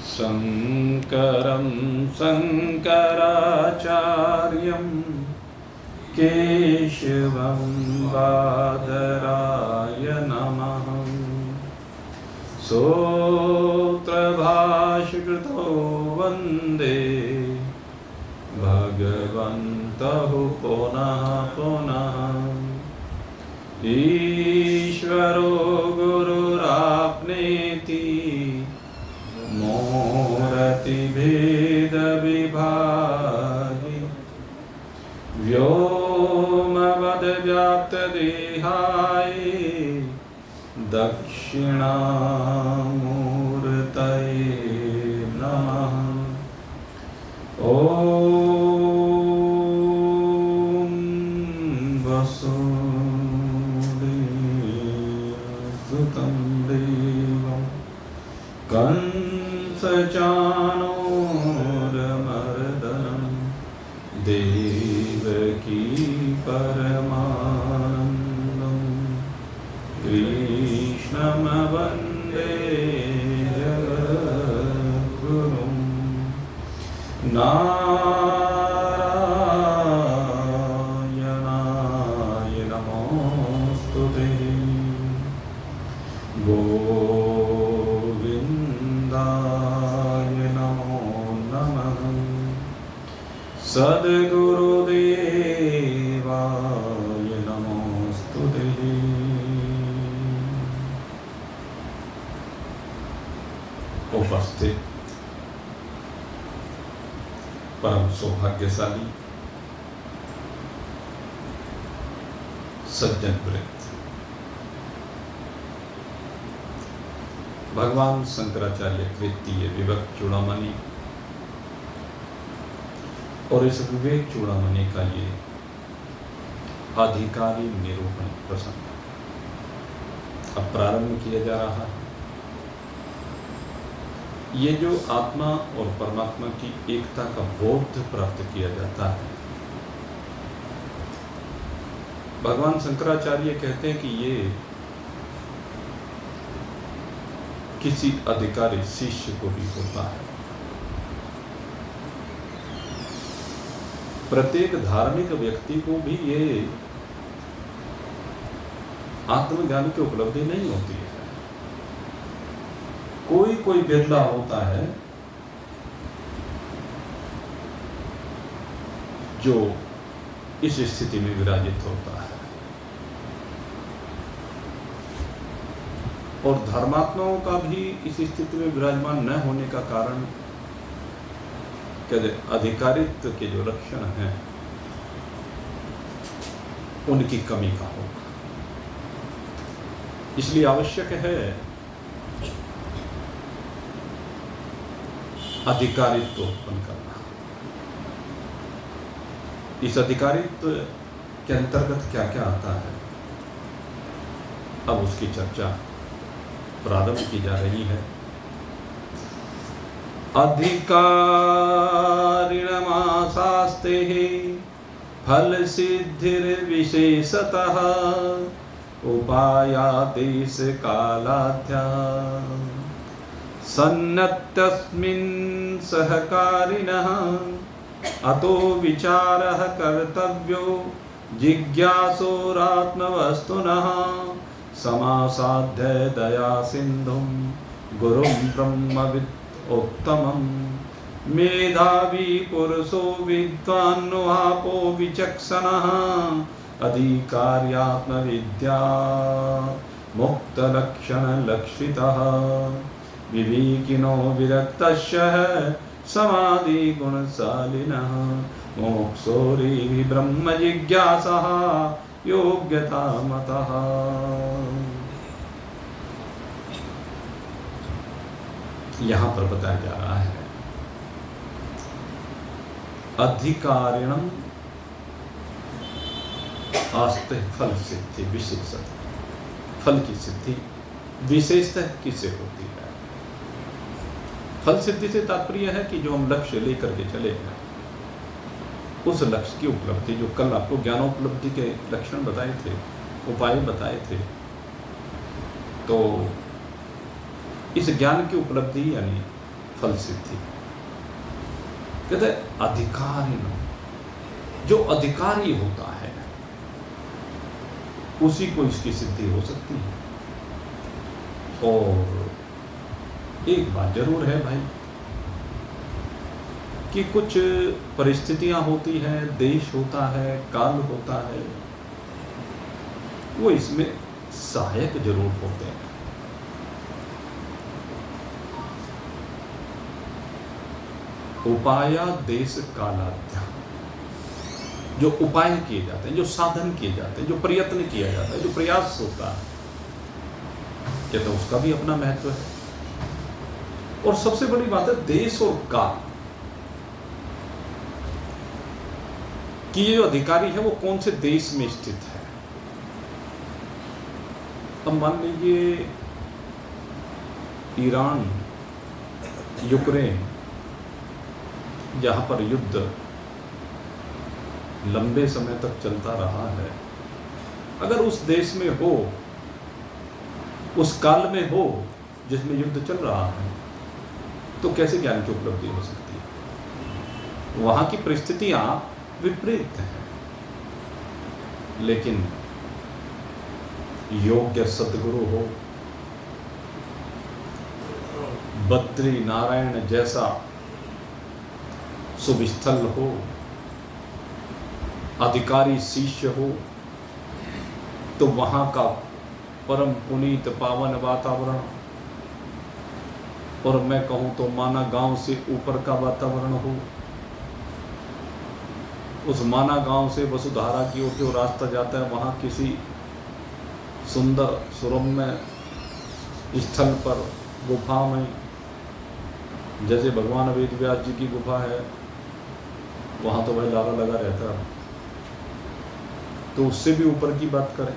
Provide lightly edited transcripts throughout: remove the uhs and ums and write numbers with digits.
शङ्करं शङ्कराचार्यं केशवं बादराय नमः। सूत्रभाष्यकृतो वन्दे भगवन्तः पुनः पुनः। ईश्वरो गुरुराप्नेति मूर्तिभेदविभागि व्योमवद्व्याप्तदेहाय दक्षिणामूर्तये नमः। ॐ वसुदेवसुतं देवं कंसचाणूरमर्दनं देवकी परमानन्दं कृष्णं वन्दे जगद्गुरुं। नारायणाय नमोस्तुते। गोविन्दाय नमो नमः। सद्गुरुदेवाय नमोस्तुते। उपस्थित परम सौभाग्यशाली सज्जन वृत्त, भगवान शंकराचार्य कृतीय विवेक चूड़ामणि और इस विवेक चूड़ामणि का ये आधिकारिक निरूपण प्रसंग अब प्रारंभ किया जा रहा है। ये जो आत्मा और परमात्मा की एकता का बोध प्राप्त किया जाता है, भगवान शंकराचार्य कहते हैं कि ये किसी अधिकारी शिष्य को भी होता है। प्रत्येक धार्मिक व्यक्ति को भी ये आत्मज्ञान की उपलब्धि नहीं होती है। कोई कोई बिरला होता है जो इस स्थिति में विराजित होता है। और धर्मात्माओं का भी इस स्थिति में विराजमान न होने का कारण कहते अधिकारित्व के जो लक्षण हैं उनकी कमी का होगा। इसलिए आवश्यक है अधिकारित्व उत्पन्न करना। इस अधिकारित्व के अंतर्गत क्या क्या आता है, अब उसकी चर्चा प्रारंभ की जा रही है। अधिकारिणमाशास्ते फल सिद्धिर्विशेषतः उपायादेश कालाध्या सन्नतस्मिन् सहकारिणः अतो विचारः कर्तव्यो जिज्ञासोरात्मवस्तुनः समासाध्य दया सिन्धुं गुरुं ब्रह्मविद् उत्तमं मेधावी पुरुषो विद्वान्नुहापो विचक्षणः अधिकार्यात्मविद्या मुक्तलक्षणलक्षितः विवेकिनो विरक्तस्य समाधिगुणशालिनः मोक्षोरिहि ब्रह्मजिज्ञासः योग्यता मतः। यहां पर बताया जा रहा है अधिकारिणम आस्ते फल सिद्धि विशेषतः। फल की सिद्धि विशेषतः किससे होती है? फल सिद्धि से तात्पर्य है कि जो हम लक्ष्य लेकर के चले हैं उस लक्ष्य की उपलब्धि, जो कल आपको ज्ञानोपलब्धि के लक्षण बताए थे, उपाय बताए थे, तो इस ज्ञान की उपलब्धि यानी फल सिद्धि। कहते अधिकारी, जो अधिकारी होता है उसी को इसकी सिद्धि हो सकती है। और एक बात जरूर है भाई कि कुछ परिस्थितियां होती हैं, देश होता है, काल होता है, वो इसमें सहायक जरूर होते हैं। उपाया देश कालाध्या, जो उपाय किए जाते हैं, जो साधन किए जाते हैं, जो प्रयत्न किया जाता है, जो प्रयास होता है, क्या तो उसका भी अपना महत्व है। और सबसे बड़ी बात है देश और काल कि ये जो अधिकारी है वो कौन से देश में स्थित है। अब मान लीजिए ईरान, यूक्रेन, जहां पर युद्ध लंबे समय तक चलता रहा है, अगर उस देश में हो, उस काल में हो जिसमें युद्ध चल रहा है, तो कैसे ज्ञान की उपलब्धि हो सकती है। वहां की परिस्थितियां विपरीत हैं, लेकिन योग्य सद्गुरु हो, बद्री नारायण जैसा शुभ स्थल हो, अधिकारी शिष्य हो, तो वहां का परम पुनीत पावन वातावरण, और मैं कहूं तो माना गांव से ऊपर का वातावरण हो। उस माना गांव से वसुधारा की ओर जो रास्ता जाता है, वहां किसी सुंदर सुरम्य स्थल पर, गुफा में, जैसे भगवान वेद व्यास जी की गुफा है, वहां तो वह लाला लगा रहता है, तो उससे भी ऊपर की बात करें,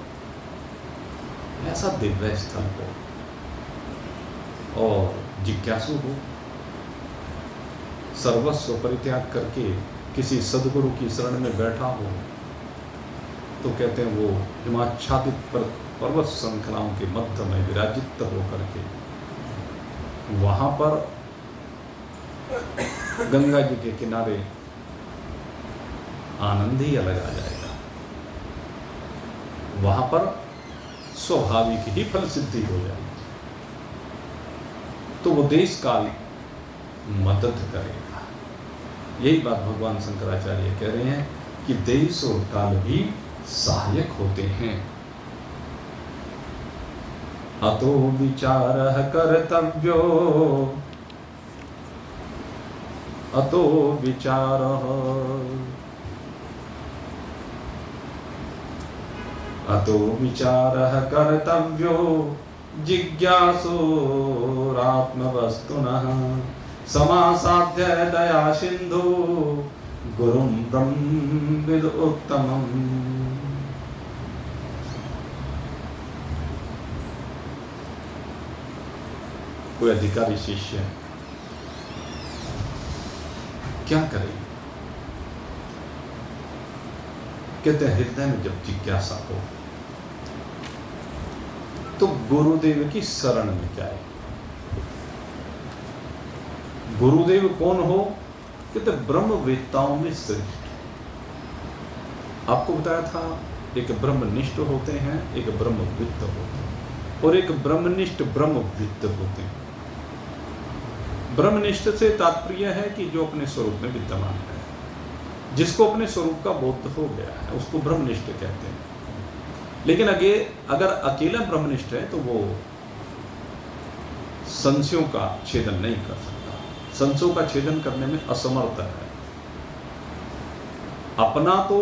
ऐसा दिव्य स्थल हो और जिज्ञासु हो, सर्वस्व परित्याग करके किसी सदगुरु की शरण में बैठा हो, तो कहते हैं वो हिमाच्छादित पर्वत श्रृंखलाओं के मध्य में विराजित होकर के वहां पर गंगा जी के किनारे आनंद ही अलग आ जाएगा। वहां पर स्वाभाविक ही फल सिद्धि हो जाएगी। तो वो देश काल मदद करेगा। यही बात भगवान शंकराचार्य कह रहे हैं कि देश और काल भी सहायक होते हैं। अतो विचारः कर्तव्यो, अतो विचारः, अतो विचारः कर्तव्यो जिज्ञासोरात्मवस्तुनः समासाध्य दया सिंधु गुरुं ब्रह्मविद् उत्तमम्। कोई अधिकारी शिष्य क्या करे? कहते हैं हृदय में जब जिज्ञासा हो तो गुरुदेव की शरण में जाए। गुरुदेव कौन हो? कहते ब्रह्मवेत्ताओं में श्रेष्ठ। आपको बताया था एक ब्रह्मनिष्ठ होते हैं, एक ब्रह्मविद्त होते हैं, और एक ब्रह्मनिष्ठ ब्रह्मविद्त होते हैं। ब्रह्मनिष्ठ से तात्पर्य है कि जो अपने स्वरूप में विद्यमान है, जिसको अपने स्वरूप का बोध हो गया है, उसको ब्रह्मनिष्ठ कहते हैं। लेकिन अगर अकेला ब्रह्मनिष्ठ है तो वो संशयों का छेदन नहीं कर सकता, संशयों का छेदन करने में असमर्थ है। अपना तो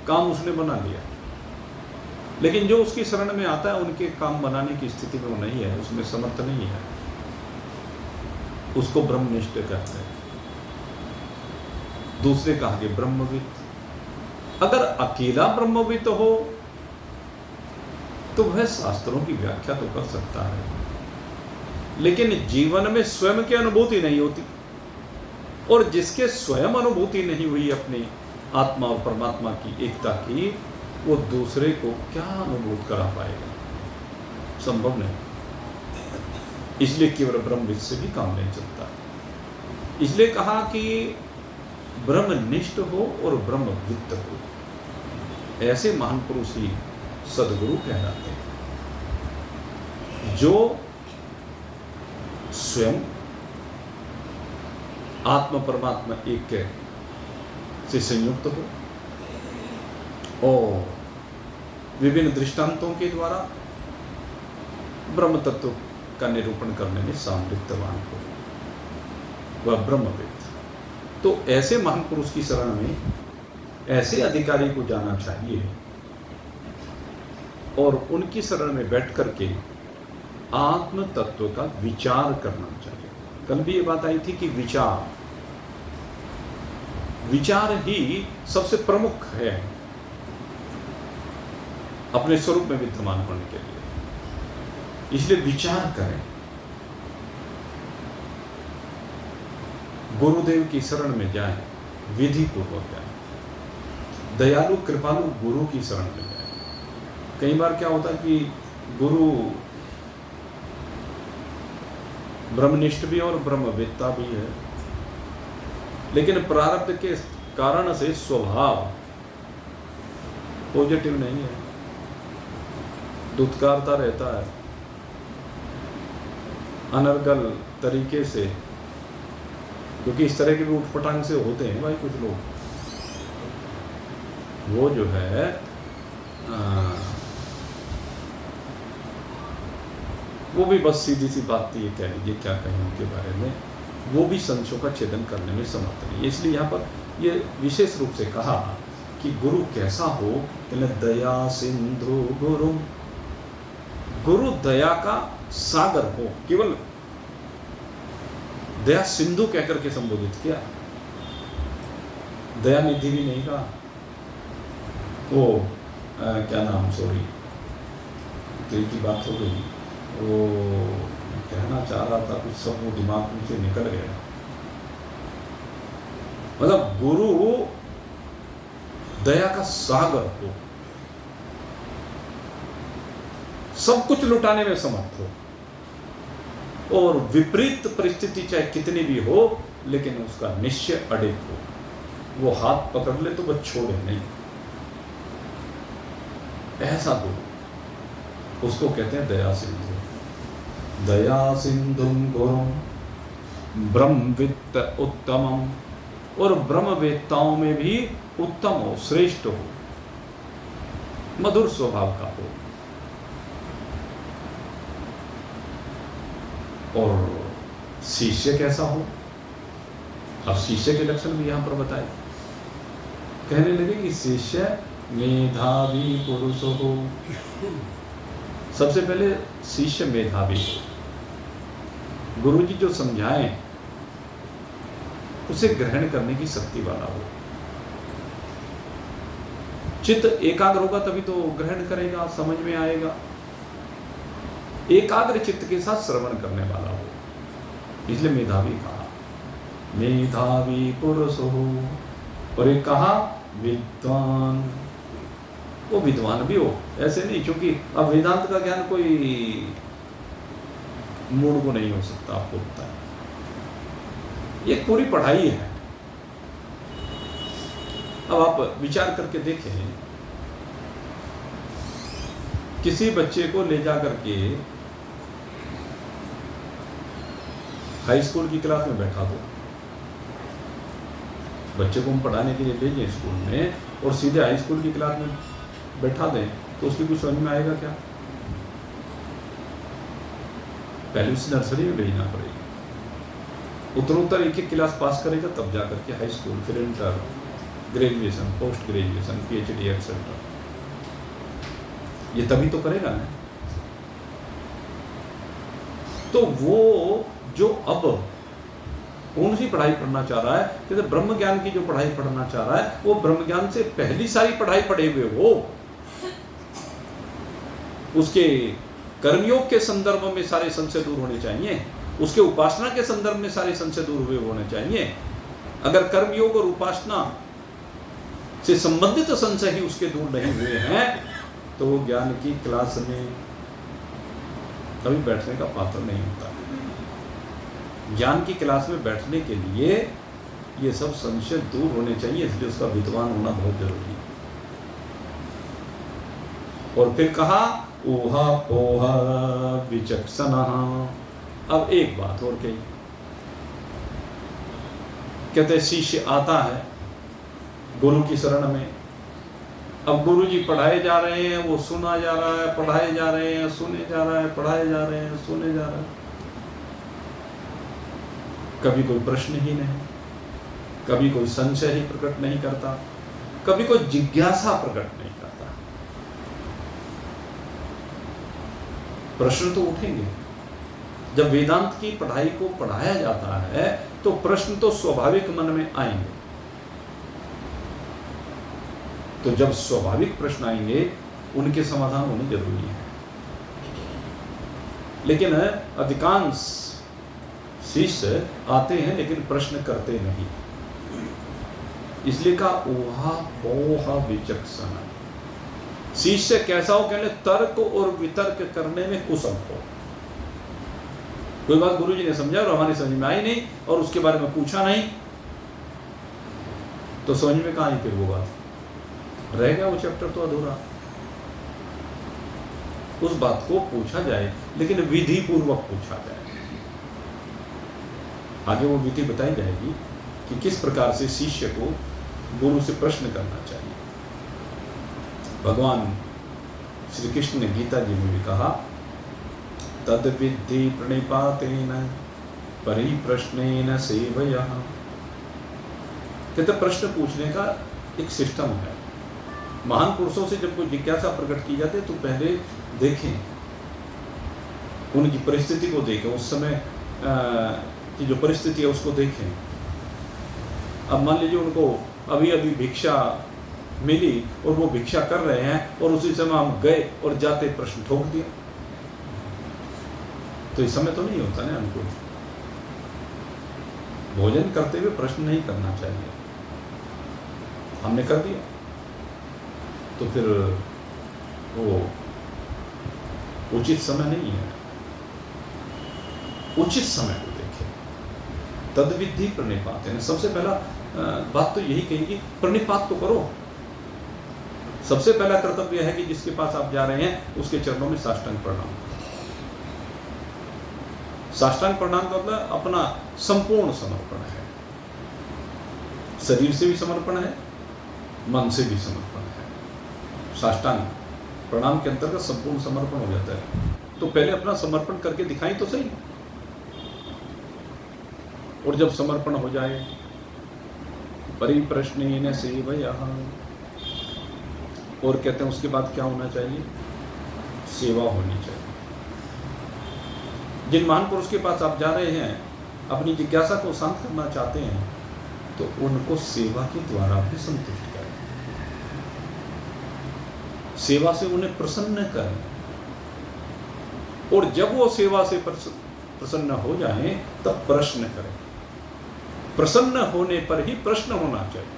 काम उसने बना लिया, लेकिन जो उसकी शरण में आता है उनके काम बनाने की स्थिति में वो नहीं है, उसमें समर्थ नहीं है, उसको ब्रह्मनिष्ठ कहते हैं। दूसरे कहा कि ब्रह्मविद्। अगर अकेला ब्रह्मविद् हो तो वह शास्त्रों की व्याख्या तो कर सकता है, लेकिन जीवन में स्वयं की अनुभूति नहीं होती, और जिसके स्वयं अनुभूति नहीं हुई अपनी आत्मा और परमात्मा की एकता की, वो दूसरे को क्या अनुभूत करा पाएगा? संभव नहीं। इसलिए केवल ब्रह्मविद से भी काम नहीं चलता। इसलिए कहा कि ब्रह्मनिष्ठ हो और ब्रह्मविद हो, ऐसे महान पुरुष ही सदगुरु कहलाते हैं, जो स्वयं आत्मा परमात्मा एक से संयुक्त हो और विभिन्न दृष्टांतों के द्वारा ब्रह्म तत्व का निरूपण करने में सामर्थ्यवान हो, वह ब्रह्मविद। तो ऐसे महान पुरुष की शरण में ऐसे अधिकारी को जाना चाहिए और उनकी शरण में बैठ करके आत्म तत्व का विचार करना चाहिए। कल भी ये बात आई थी कि विचार ही सबसे प्रमुख है अपने स्वरूप में विद्यमान होने के लिए। इसलिए विचार करें, गुरुदेव की शरण में जाएं, विधि पूर्वक जाएं, दयालु कृपालु गुरु की शरण में जाएं। कई बार क्या होता है कि गुरु ब्रह्मनिष्ठ भी और ब्रह्मवेत्ता भी है, लेकिन प्रारब्ध के कारण से स्वभाव पॉजिटिव नहीं है, दुत्कारता रहता है, अनर्गल तरीके से, क्योंकि इस तरह के भी उठपटांग से होते हैं भाई कुछ लोग, वो जो है वो भी बस सीधी सी बात थी, ये कह लीजिए क्या कहें उनके बारे में, वो भी संशयों का छेदन करने में समर्थ नहीं। इसलिए यहाँ पर ये विशेष रूप से कहा कि गुरु कैसा हो, दया सिंधु गुरु, गुरु दया का सागर हो, केवल दया सिंधु कहकर के संबोधित किया, दया निधि भी नहीं कहा। वो क्या नाम, सॉरी दिल की बात हो गई, वो कहना चाह रहा था कुछ, सब वो दिमाग से निकल गया। मतलब गुरु दया का सागर हो, सब कुछ लुटाने में समर्थ हो, और विपरीत परिस्थिति चाहे कितनी भी हो लेकिन उसका निश्चय अडिग हो, वो हाथ पकड़ ले तो वह छोड़े नहीं, ऐसा गुरु, उसको कहते हैं दया सिंधु। दया सिंधुम गुरुम ब्रह्मवित्त उत्तमम, और ब्रह्मवेत्ताओं में भी उत्तम हो, श्रेष्ठ हो, मधुर स्वभाव का हो। और शिष्य कैसा हो, अब शिष्य के लक्षण भी यहां पर बताए। कहने लगे कि शिष्य मेधावी पुरुष हो। सबसे पहले शिष्य मेधावी हो, गुरु जी जो समझाएं उसे ग्रहण करने की शक्ति वाला हो, चित्त एकाग्र होगा तभी तो ग्रहण करेगा, समझ में आएगा। एकाग्र चित्त के साथ श्रवण करने वाला हो, इसलिए मेधावी कहा, मेधावी पुरुष हो। और एक कहा विद्वान, वो विद्वान भी हो, ऐसे नहीं क्योंकि अब वेदांत का ज्ञान कोई मूड को नहीं हो सकता, आपको पता है, ये पूरी पढ़ाई है। अब आप विचार करके देखें, किसी बच्चे को ले जा करके हाई स्कूल की क्लास में बैठा दो, बच्चे को हम पढ़ाने के लिए ले जाएं स्कूल में और सीधे हाई स्कूल की क्लास में बैठा दें तो उसकी कुछ समझ में आएगा क्या? पहले उसे नर्सरी में भेजना पड़ेगा, उत्तरोत्तर एक एक क्लास पास करेगा तब जाकर के हाई स्कूल, फिर inter, graduation, post graduation, PhD etcetera, ये तभी तो करेगा ना। तो वो जो अब कौन सी पढ़ाई पढ़ना चाह रहा है, जैसे ब्रह्म ज्ञान की जो पढ़ाई पढ़ना चाह रहा है, वो ब्रह्म ज्ञान से पहली सारी पढ़ाई पढ़े हुए हो, उसके कर्मयोग के संदर्भ में सारे संशय दूर होने चाहिए, उसके उपासना के संदर्भ में सारे संशय दूर हुए होने चाहिए। अगर कर्मयोग और उपासना से संबंधित संशय ही उसके दूर नहीं हुए हैं तो वो ज्ञान की क्लास में कभी बैठने का पात्र नहीं होता। ज्ञान की क्लास में बैठने के लिए ये सब संशय दूर होने चाहिए, इसलिए उसका विद्वान होना बहुत जरूरी है। और फिर कहा ऊहा पोहा विचक्षणा। अब एक बात और कही, कहते शिष्य आता है गुरु की शरण में। अब गुरु जी पढ़ाए जा रहे हैं, वो सुना जा रहा है, पढ़ाए जा रहे हैं, सुने जा रहा है, पढ़ाए जा रहे हैं, सुने जा रहा है। कभी कोई प्रश्न ही नहीं, कभी कोई संशय ही प्रकट नहीं करता, कभी कोई जिज्ञासा प्रकट नहीं करता। प्रश्न तो उठेंगे। जब वेदांत की पढ़ाई को पढ़ाया जाता है तो प्रश्न तो स्वाभाविक मन में आएंगे। तो जब स्वाभाविक प्रश्न आएंगे उनके समाधान होने जरूरी है। लेकिन अधिकांश शिष्य आते हैं लेकिन प्रश्न करते नहीं, इसलिए कहा ऊहा पोहा विचक्षण। शिष्य कैसा हो, कहने तर्क और वितर्क करने में कुशल हो। कोई बात गुरुजी ने समझा और हमारी समझ में आई नहीं और उसके बारे में पूछा नहीं, तो समझ में कहाँ आई फिर वो बात, रह गया वो चैप्टर तो अधूरा। उस बात को पूछा जाए, लेकिन विधि पूर्वक पूछा जाए। आगे वो विधि बताई जाएगी कि किस प्रकार से शिष्य को गुरु से प्रश्न करना चाहिए। भगवान श्री कृष्ण ने गीता जी में भी कहा तद विद्धि प्रणिपातेन परिप्रश्नेन सेवया। कहते प्रश्न पूछने का एक सिस्टम है। महान पुरुषों से जब कोई जिज्ञासा प्रकट की जाती है तो पहले देखें, उनकी परिस्थिति को देखें, उस समय की जो परिस्थिति है उसको देखें। अब मान लीजिए उनको अभी अभी भिक्षा मिली और वो भिक्षा कर रहे हैं और उसी समय हम गए और जाते प्रश्न ठोक दिया, तो इस समय तो नहीं होता ना हमको। भोजन करते हुए प्रश्न नहीं करना चाहिए, हमने कर दिया तो फिर वो उचित समय नहीं है। उचित समय को देखें। तद विद्धि प्रणिपात है। सबसे पहला बात तो यही कहेगी, प्रणिपात तो करो। सबसे पहला कर्तव्य है कि जिसके पास आप जा रहे हैं उसके चरणों में साष्टांग प्रणाम। साष्टांग प्रणाम का मतलब अपना संपूर्ण समर्पण है। शरीर से भी समर्पण है, मन से भी समर्पण है। साष्टांग प्रणाम के अंतर्गत संपूर्ण समर्पण हो जाता है। तो पहले अपना समर्पण करके दिखाई तो सही। और जब समर्पण हो जाए परिप्रश्नेन सेवया, और कहते हैं उसके बाद क्या होना चाहिए, सेवा होनी चाहिए। जिन महान पुरुष के पास आप जा रहे हैं, अपनी जिज्ञासा को शांत करना चाहते हैं, तो उनको सेवा के द्वारा भी संतुष्ट करें। सेवा से उन्हें प्रसन्न करें। और जब वो सेवा से प्रसन्न हो जाएं, तब प्रश्न करें। प्रसन्न होने पर ही प्रश्न होना चाहिए।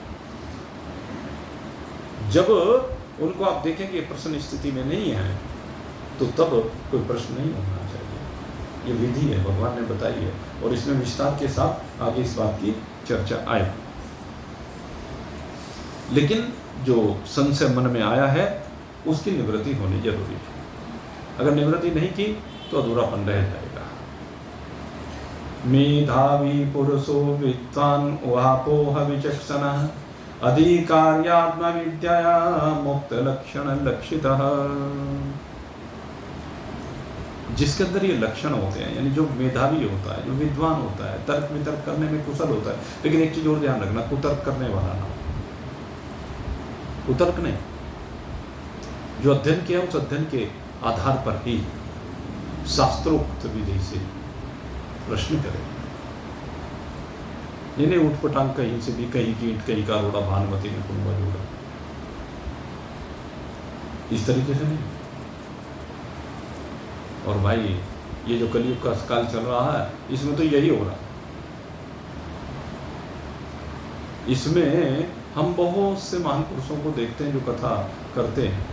जब उनको आप देखें कि प्रसन्न स्थिति में नहीं है, तो तब कोई प्रश्न नहीं होना चाहिए। ये विधि है, भगवान ने बताई है, और इसमें विस्तार के साथ आगे इस बात की चर्चा आए। लेकिन जो संशय मन में आया है उसकी निवृत्ति होनी जरूरी है। अगर निवृत्ति नहीं की तो अधूरापन रह जाएगा। मेधावी पुरुषो विद्वान उहापोह विचक्षणः अधिकार्यात्म विद्या मुक्त लक्षण लक्षितः। जिसके अंदर ये लक्षण होते हैं, यानी जो मेधावी होता है, जो विद्वान होता है, तर्क वितर्क करने में कुशल होता है। लेकिन एक चीज और ध्यान रखना, कुतर्क करने वाला ना हो। कुतर्क नहीं, जो अध्ययन किया उस अध्ययन के आधार पर ही शास्त्रोक्त विधि से प्रश्न करें। इन्हें उठपटांग कहीं से भी, कहीं की ईंट कहीं का रोड़ा, भानुमति ने कुंभा जोड़ा, इस तरीके से नहीं। और भाई ये जो कलयुग का काल चल रहा है, इसमें तो यही हो रहा है। इसमें हम बहुत से महान पुरुषों को देखते हैं जो कथा करते हैं,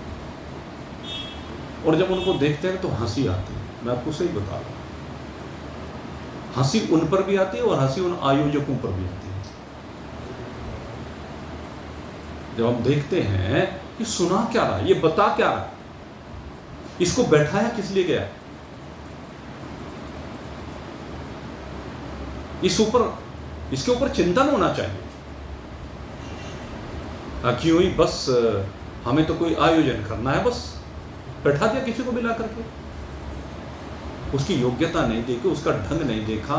और जब उनको देखते हैं तो हंसी आती है। मैं आपको सही बता रहा हूँ। हंसी उन पर भी आती है और हंसी उन आयोजकों पर भी आती है। जब हम देखते हैं कि सुना क्या रहा, ये बता क्या रहा, इसको बैठाया किस लिए गया, इसके ऊपर चिंतन होना चाहिए। क्यों ही बस हमें तो कोई आयोजन करना है, बस बैठा दिया किसी को मिला करके, उसकी योग्यता नहीं देखी, उसका ढंग नहीं देखा,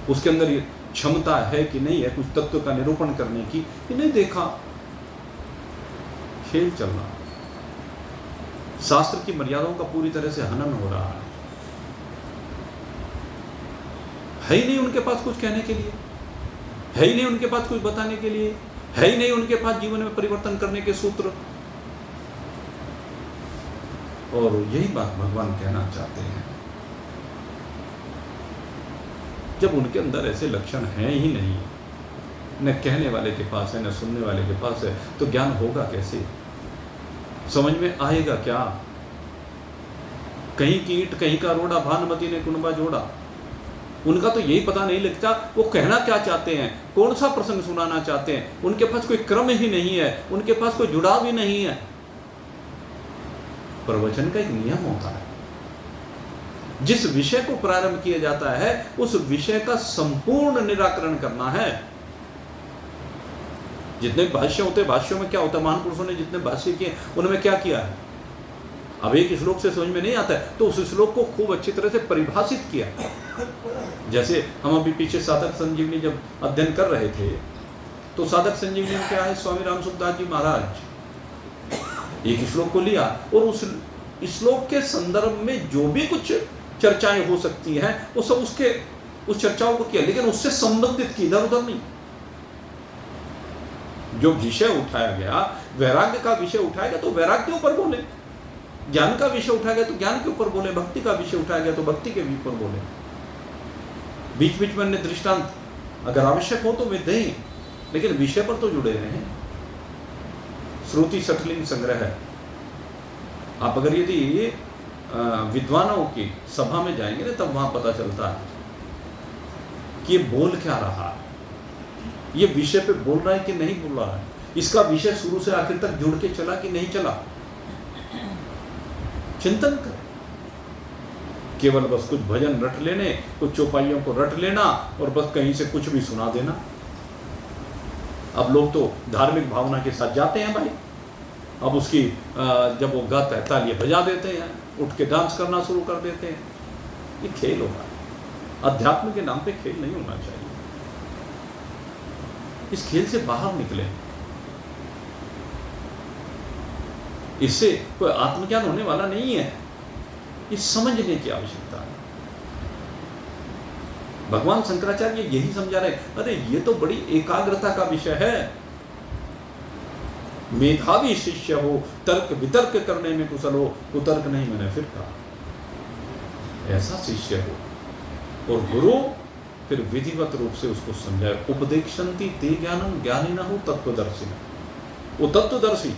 उसके अंदर ये क्षमता है कि नहीं है कुछ तत्व का निरूपण करने की, कि नहीं देखा। खेल चल रहा, शास्त्र की मर्यादाओं का पूरी तरह से हनन हो रहा है ही नहीं उनके पास कुछ कहने के लिए, है ही नहीं उनके पास कुछ बताने के लिए, है ही नहीं उनके पास जीवन में परिवर्तन करने के सूत्र। और यही बात भगवान कहना चाहते हैं, जब उनके अंदर ऐसे लक्षण हैं ही नहीं, न कहने वाले के पास है न सुनने वाले के पास है, तो ज्ञान होगा कैसे, समझ में आएगा क्या। कहीं की ईंट कहीं का रोड़ा, भानुमति ने कुनबा जोड़ा। उनका तो यही पता नहीं लगता वो कहना क्या चाहते हैं, कौन सा प्रसंग सुनाना चाहते हैं। उनके पास कोई क्रम ही नहीं है, उनके पास कोई जुड़ाव ही नहीं है। प्रवचन का एक नियम होता है, जिस विषय को प्रारंभ किया जाता है उस विषय का संपूर्ण निराकरण करना है। जितने भाष्य होते हैं, भाष्यों में क्या होता है, महान पुरुषों ने जितने भाष्य किए उनमें क्या किया है। अब एक श्लोक से समझ में नहीं आता है तो उस श्लोक को खूब अच्छी तरह से परिभाषित किया। जैसे हम अभी पीछे साधक संजीवनी जब अध्ययन कर रहे थे, तो साधक संजीवनी में क्या है, स्वामी राम सुखदास जी महाराज एक श्लोक को लिया और उस श्लोक के संदर्भ में जो भी कुछ चर्चाएं हो सकती हैं वो सब उस चर्चाओं को किया, लेकिन उससे संबंधित की, इधर उधर नहीं। जो विषय उठाया गया, वैराग्य का विषय उठाया गया तो वैराग्य के ऊपर बोले, ज्ञान का विषय उठाया गया तो ज्ञान के ऊपर बोले, भक्ति का विषय उठाया गया तो भक्ति के ऊपर बोले। बीच बीच में अन्य दृष्टांत अगर आवश्यक हो तो वे दें, लेकिन विषय पर तो जुड़े रहे। श्रुति सठलिंग संग्रह है, आप अगर यदि विद्वानों की सभा में जाएंगे ना तब वहां पता चलता है कि ये बोल क्या रहा है, ये विषय पे बोल रहा है कि नहीं बोल रहा है, इसका विषय शुरू से आखिर तक जुड़ के चला कि नहीं चला। चिंतन कर, केवल बस कुछ भजन रट लेने, कुछ चौपाइयों को रट लेना और बस कहीं से कुछ भी सुना देना। अब लोग तो धार्मिक भावना के साथ जाते हैं भाई, अब उसकी जब वो गाता है तालियां बजा देते हैं, उठ के डांस करना शुरू कर देते हैं। ये खेल होगा, अध्यात्म के नाम पे खेल नहीं होना चाहिए। इस खेल से बाहर निकले, इससे कोई आत्मज्ञान होने वाला नहीं है, ये समझने की आवश्यकता है। भगवान शंकराचार्य यही समझा रहे, अरे ये तो बड़ी एकाग्रता का विषय है। मेधावी शिष्य हो, तर्क वितर्क करने में कुशल हो, कुतर्क नहीं मैंने फिर कहा, ऐसा शिष्य हो। और गुरु फिर विधिवत रूप से उसको समझाए। उपदेक्षन्ति ते ज्ञानम ज्ञानिनः तत्वदर्शिनः, वो तत्वदर्शी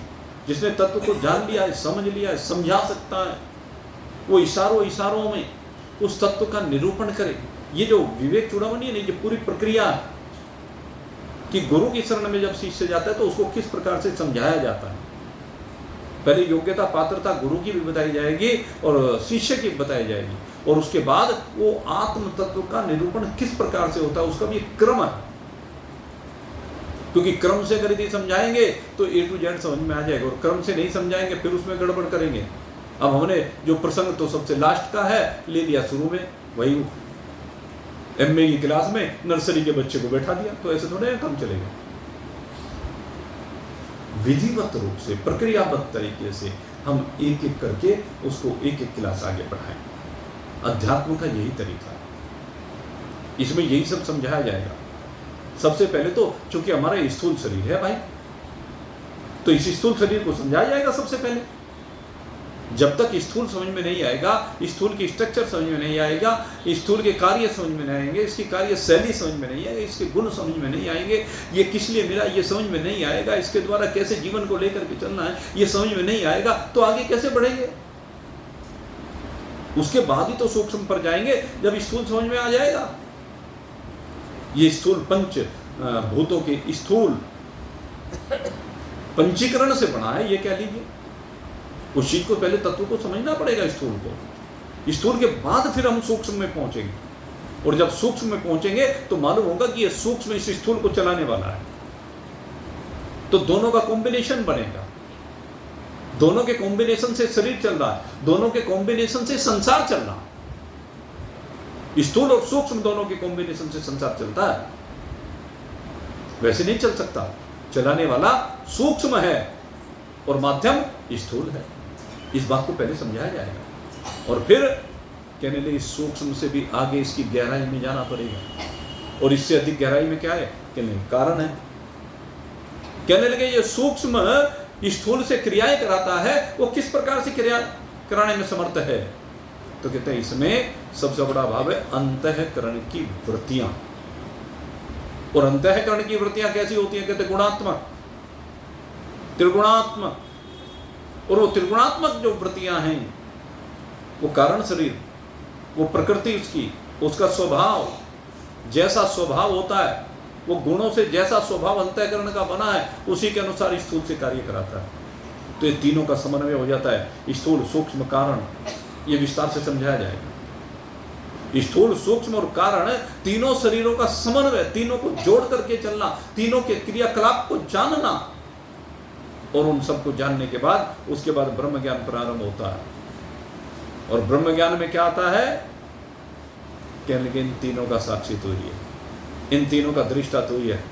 जिसने तत्व को जान लिया है, समझ लिया है, समझा सकता है, वो इशारों में उस तत्व का निरूपण करे। ये जो विवेक चूड़ामणि है, ये पूरी प्रक्रिया है कि गुरु की शरण में जब शिष्य जाता है तो उसको किस प्रकार से समझाया जाता है। पहले योग्यता पात्रता गुरु की भी बताई जाएगी और शिष्य की बताई जाएगी, और उसके बाद वो आत्म तत्व का निरूपण किस प्रकार से होता है उसका भी क्रम है। क्योंकि क्रम से अगर यदि समझाएंगे तो A to Z समझ में आ जाएगा, और क्रम से नहीं समझाएंगे फिर उसमें गड़बड़ करेंगे। अब हमने जो प्रसंग तो सबसे लास्ट का है ले लिया शुरू में, वही MA की क्लास में नर्सरी के बच्चे को बैठा दिया, तो ऐसे थोड़े काम चलेगा। विधिवत रूप से प्रक्रियाबद्ध तरीके से हम एक एक करके उसको एक एक क्लास आगे बढ़ाएं। अध्यात्म का यही तरीका है, इसमें यही सब समझाया जाएगा। सबसे पहले तो चूंकि हमारा स्थूल शरीर है भाई, तो इस स्थूल शरीर को समझाया जाएगा सबसे पहले। जब तक स्थूल समझ में नहीं आएगा, स्थूल की स्ट्रक्चर समझ में नहीं आएगा, स्थूल के कार्य समझ में नहीं आएंगे, इसकी कार्य शैली समझ में नहीं आएगी, इसके गुण समझ में नहीं आएंगे, ये किस लिए मिला ये समझ में नहीं आएगा, इसके द्वारा कैसे जीवन को लेकर के चलना है ये समझ में नहीं आएगा, तो आगे कैसे बढ़ेंगे। उसके बाद ही तो सूक्ष्म पर जाएंगे, जब स्थूल समझ में आ जाएगा। ये स्थूल पंच भूतों के स्थूल पंचीकरण से बना है, ये कह लीजिए। उस चीज को पहले तत्व को समझना पड़ेगा, स्थूल को। स्थूल के बाद फिर हम सूक्ष्म में पहुंचेंगे, और जब सूक्ष्म में पहुंचेंगे तो मालूम होगा कि ये सूक्ष्म इस स्थूल को चलाने वाला है। तो दोनों का कॉम्बिनेशन बनेगा, दोनों के कॉम्बिनेशन से शरीर चल रहा है, दोनों के कॉम्बिनेशन से संसार चल रहा है। स्थूल और सूक्ष्म दोनों के कॉम्बिनेशन से संसार चलता है, वैसे नहीं चल सकता। चलाने वाला सूक्ष्म है और माध्यम स्थूल है। इस बात को पहले समझाया जाएगा, और फिर कहने लगे सूक्ष्म से भी आगे इसकी गहराई में जाना पड़ेगा। और इससे अधिक गहराई में क्या है? कहने कारण है। कहने लगे ये सूक्ष्म स्थूल से क्रियाएं कराता है, वो किस प्रकार से क्रिया कराने में समर्थ है? तो कहते हैं इसमें सबसे बड़ा भाव है अंतःकरण की वृत्तियां। और अंतःकरण की वृत्तियां कैसी होती हैं? कहते गुणात्मक, त्रिगुणात्मक। और वो त्रिगुणात्मक जो वृत्तियां हैं, वो कारण शरीर, वो प्रकृति उसकी, उसका स्वभाव, जैसा स्वभाव होता है, वो गुणों से जैसा स्वभाव अंतःकरण का बना है, उसी के अनुसार स्थूल से कार्य कराता है। तो ये तीनों का समन्वय हो जाता है, स्थूल सूक्ष्म कारण। ये विस्तार से समझाया जाएगा। स्थूल सूक्ष्म और कारण तीनों शरीरों का समन्वय, तीनों को जोड़ करके चलना, तीनों के क्रियाकलाप को जानना, और उन सबको जानने के बाद उसके बाद ब्रह्म ज्ञान प्रारंभ होता है। और ब्रह्म ज्ञान में क्या आता है? कहने के इन तीनों का साक्षी तो ही है, इन तीनों का दृष्टा तो ही है,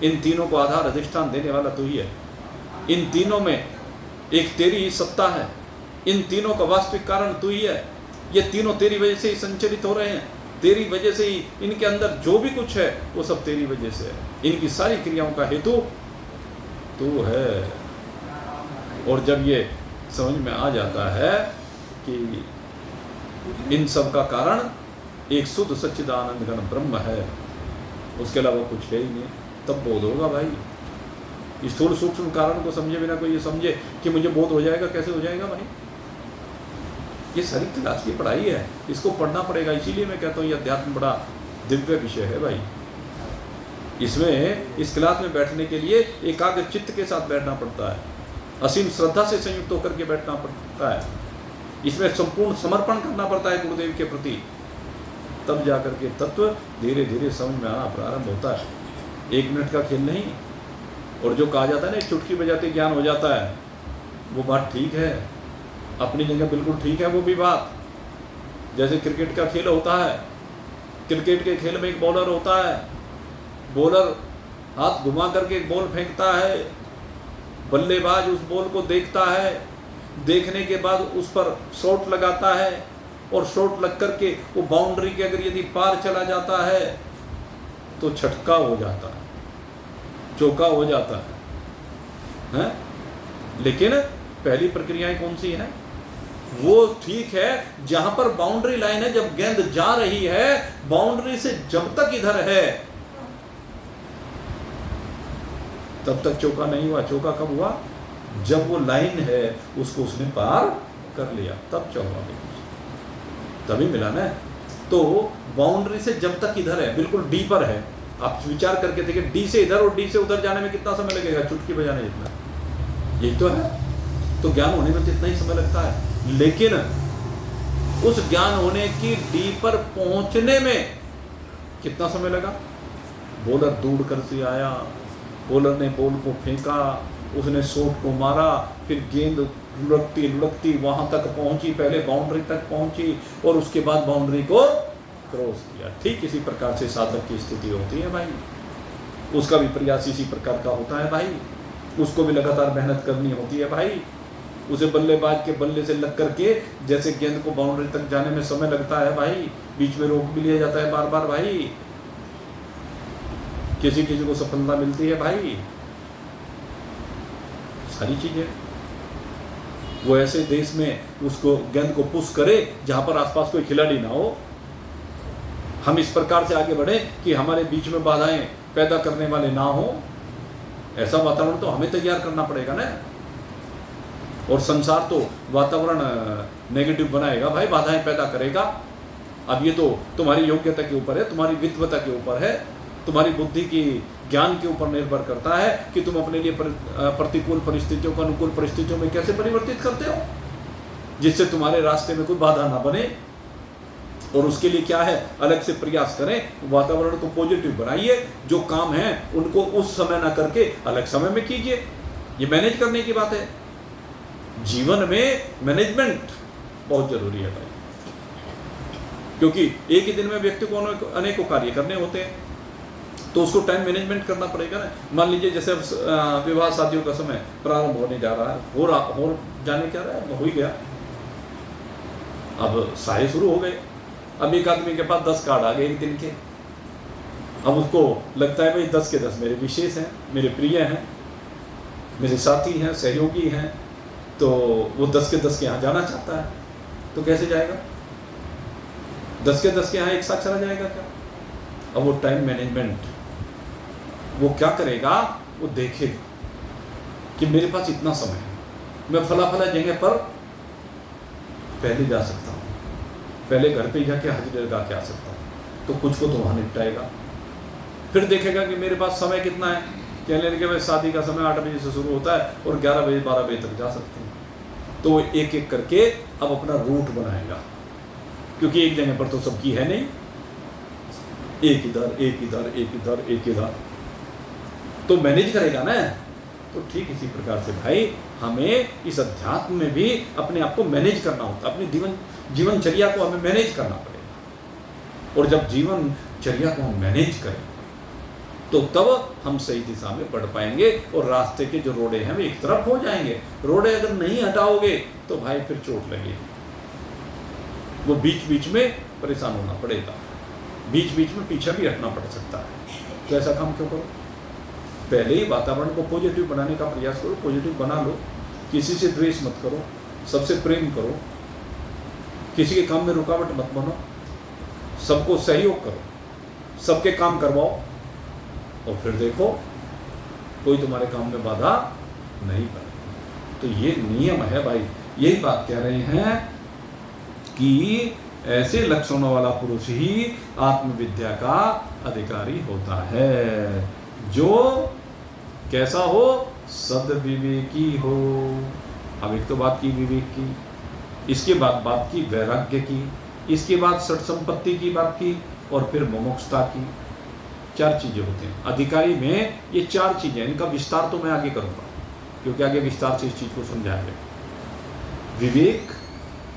इन तीनों को आधार अधिष्ठान देने वाला तो ही है। इन तीनों में एक तेरी ही सत्ता है, इन तीनों का वास्तविक कारण तू ही है। ये तीनों तेरी वजह से ही संचलित हो रहे हैं, तेरी वजह से ही इनके अंदर जो भी कुछ है वो सब तेरी वजह से है। इनकी सारी क्रियाओं का हेतु तू है। और जब ये समझ में आ जाता है कि इन सब का कारण एक शुद्ध सच्चिदानंद घन ब्रह्म है, उसके अलावा कुछ है ही नहीं, तब बोध होगा भाई। स्थूल सूक्ष्म कारण को समझे बिना कोई ये समझे कि मुझे बोध हो जाएगा, कैसे हो जाएगा भाई? ये सारी क्लास की पढ़ाई है, इसको पढ़ना पड़ेगा। इसीलिए मैं कहता हूँ ये अध्यात्म बड़ा दिव्य विषय है भाई। इसमें इस क्लास में बैठने के लिए एकाग्र चित्त के साथ बैठना पड़ता है, असीम श्रद्धा से संयुक्त होकर के बैठना पड़ता है, इसमें संपूर्ण समर्पण करना पड़ता है गुरुदेव के प्रति, तब जाकर के तत्व धीरे धीरे समझ में आना प्रारंभ होता है। 1 मिनट का खेल नहीं। और जो कहा जाता है ना चुटकी बजाते ज्ञान हो जाता है, वो बात ठीक है, अपनी जगह बिल्कुल ठीक है वो भी बात। जैसे क्रिकेट का खेल होता है, क्रिकेट के खेल में एक बॉलर होता है, बॉलर हाथ घुमा करके एक बॉल फेंकता है, बल्लेबाज उस बॉल को देखता है, देखने के बाद उस पर शॉट लगाता है, और शॉट लग करके वो बाउंड्री के अगर यदि पार चला जाता है तो छटका हो जाता है, चौका हो जाता है? लेकिन पहली प्रक्रियाएं कौन सी है? वो ठीक है जहां पर बाउंड्री लाइन है, जब गेंद जा रही है बाउंड्री से जब तक इधर है तब तक चौका नहीं हुआ। चौका कब हुआ? जब वो लाइन है उसको उसने पार कर लिया, तब चौका हुआ, तभी मिला ना। तो बाउंड्री से जब तक इधर है, बिल्कुल डी पर है, आप विचार करके देखिए, डी से इधर और डी से उधर जाने में कितना समय लगेगा? चुटकी बजाने जितना, यही तो है। तो ज्ञान होने में तो इतना ही समय लगता है, लेकिन उस ज्ञान होने की डी पर पहुंचने में कितना समय लगा? बॉलर दूर कर से आया, बॉलर ने बॉल को फेंका, उसने शॉट को मारा, फिर गेंद लुढ़कती लुढ़कती वहां तक पहुंची, पहले बाउंड्री तक पहुंची और उसके बाद बाउंड्री को क्रॉस किया। ठीक इसी प्रकार से साधक की स्थिति होती है भाई, उसका भी प्रयास इसी प्रकार का होता है भाई, उसको भी लगातार मेहनत करनी होती है भाई। उसे बल्लेबाज के बल्ले से लग करके जैसे गेंद को बाउंड्री तक जाने में समय लगता है भाई, बीच में रोक भी लिया जाता है बार बार भाई, किसी किसी को सफलता मिलती है भाई, सारी चीजें। वो ऐसे देश में उसको गेंद को पुश करे जहां पर आसपास कोई खिलाड़ी ना हो। हम इस प्रकार से आगे बढ़े कि हमारे बीच में बाधाएं पैदा करने वाले ना हो, ऐसा वातावरण तो हमें तैयार करना पड़ेगा ना। और संसार तो वातावरण नेगेटिव बनाएगा भाई, बाधाएं पैदा करेगा। अब ये तो तुम्हारी योग्यता के ऊपर है, तुम्हारी विद्वता के ऊपर है, तुम्हारी बुद्धि की ज्ञान के ऊपर निर्भर करता है कि तुम अपने लिए प्रतिकूल परिस्थितियों को अनुकूल परिस्थितियों में कैसे परिवर्तित करते हो, जिससे तुम्हारे रास्ते में कोई बाधा ना बने। और उसके लिए क्या है, अलग से प्रयास करें, वातावरण को पॉजिटिव बनाइए, जो काम है उनको उस समय ना करके अलग समय में कीजिए। ये मैनेज करने की बात है। जीवन में मैनेजमेंट बहुत जरूरी है भाई, क्योंकि एक ही दिन में व्यक्ति को अनेकों कार्य करने होते हैं, तो उसको टाइम मैनेजमेंट करना पड़ेगा ना। मान लीजिए जैसे विवाह शादियों का समय प्रारंभ होने जा रहा है, हो जाने क्या रहा है, हो ही गया, अब साए शुरू हो गए। अब एक आदमी के पास 10 कार्ड आ गए एक दिन के, अब उसको लगता है भाई 10 के 10 मेरे विशेष हैं, मेरे प्रिय हैं, मेरे साथी हैं, सहयोगी हैं, तो वो 10 के 10 के यहाँ जाना चाहता है, तो कैसे जाएगा? 10 के 10 के यहाँ एक साथ चला जाएगा क्या? अब वो टाइम मैनेजमेंट वो क्या करेगा, वो देखेगा कि मेरे पास इतना समय है, मैं फला जगह पर पहले जा सकता हूँ, पहले घर पे जाके हाजिरी लगा के आ सकता हूँ, तो कुछ को तो वहाँ निपटाएगा। फिर देखेगा कि मेरे पास समय कितना है, कहने लगे भाई शादी का समय 8 बजे से शुरू होता है और 11 बजे 12 बजे तक जा सकते हैं, तो वो एक एक करके अब अपना रूट बनाएगा, क्योंकि एक जगह पर तो सबकी है नहीं, एक इधर एक इधर एक इधर एक इधर, तो मैनेज करेगा ना। तो ठीक इसी प्रकार से भाई हमें इस अध्यात्म में भी अपने आप को मैनेज करना होता है, अपनी जीवनचर्या को हमें मैनेज करना पड़ेगा। और जब जीवनचर्या को हम मैनेज करें तो तब हम सही दिशा में बढ़ पाएंगे और रास्ते के जो रोड़े हैं वे एक तरफ हो जाएंगे। रोड़े अगर नहीं हटाओगे तो भाई फिर चोट लगेगी, वो बीच बीच में परेशान होना पड़ेगा, बीच बीच में पीछे भी हटना पड़ सकता है। तो ऐसा काम क्यों करो, पहले ही वातावरण को पॉजिटिव बनाने का प्रयास करो, पॉजिटिव बना लो, किसी से द्वेष मत करो, सबसे प्रेम करो, किसी के काम में रुकावट मत बनो, सबको सहयोग करो, सबके काम करवाओ, और फिर देखो कोई तुम्हारे काम में बाधा नहीं बने। तो ये नियम है भाई, यही बात कह रहे हैं कि ऐसे लक्षणों वाला पुरुष ही आत्मविद्या का अधिकारी होता है, जो कैसा हो, सद्विवेकी हो। अब एक तो बात की विवेक की, इसके बाद बात की वैराग्य की, इसके बाद षट संपत्ति की बात की, और फिर मुमुक्षुता की। 4 चीजें होती हैं अधिकारी में, ये 4 चीजें, इनका विस्तार तो मैं आगे करूंगा, क्योंकि आगे विस्तार से इस चीज को समझाएंगे। विवेक,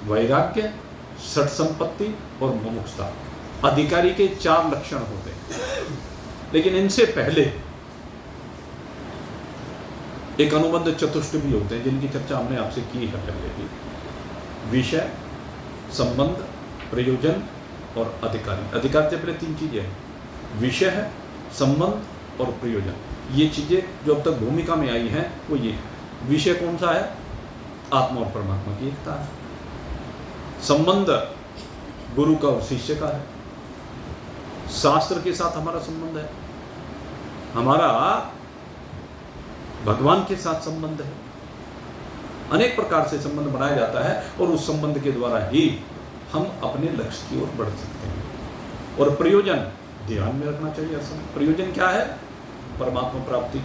वैराग्य, षट संपत्ति और मुमुक्षुता, अधिकारी के 4 लक्षण होते हैं। लेकिन इनसे पहले एक अनुबंध चतुष्ट भी होते हैं, जिनकी चर्चा हमने आपसे की है पहले भी। विषय, संबंध, प्रयोजन और अधिकारी। अधिकारी से पहले 3 चीजें हैं, विषय है, संबंध और प्रयोजन। ये चीजें जो अब तक भूमिका में आई हैं वो ये है। विषय कौन सा है? आत्मा और परमात्मा की एकता है। संबंध गुरु का और शिष्य का है, शास्त्र के साथ हमारा संबंध है, हमारा भगवान के साथ संबंध है। अनेक प्रकार से संबंध बनाया जाता है और उस संबंध के द्वारा ही हम अपने लक्ष्य की ओर बढ़ सकते हैं। और प्रयोजन ध्यान में रखना चाहिए। असल प्रयोजन क्या है? परमात्मा प्राप्ति।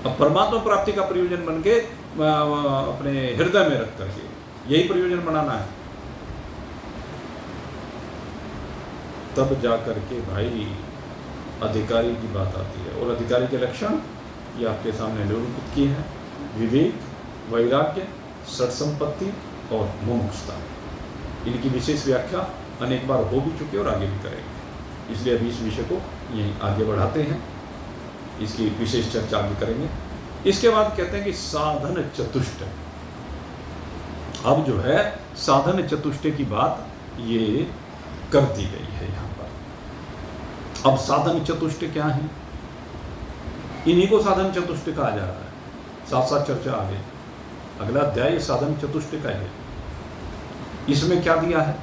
अब परमात्मा प्राप्ति का प्रयोजन बन के अपने हृदय में रख करके यही प्रयोजन बनाना है, तब जा करके भाई अधिकारी की बात आती है। और अधिकारी के लक्षण ये आपके सामने निरूपित किए हैं, विवेक, वैराग्य, षट संपत्ति और मुमुक्षुता। इनकी विशेष व्याख्या अनेक बार हो भी चुकी है और आगे भी करेंगे, इसलिए अभी इस विषय को यहीं आगे बढ़ाते हैं, इसकी विशेष चर्चा आगे करेंगे। इसके बाद कहते हैं कि साधन चतुष्ट। अब जो है साधन चतुष्ट की बात ये कर दी गई है यहाँ पर। अब साधन चतुष्ट क्या है? इन्हीं को साधन चतुष्ट कहा जा रहा है, साथ साथ चर्चा आगे। अगला अध्याय साधन चतुष्ट का है। इसमें क्या दिया है?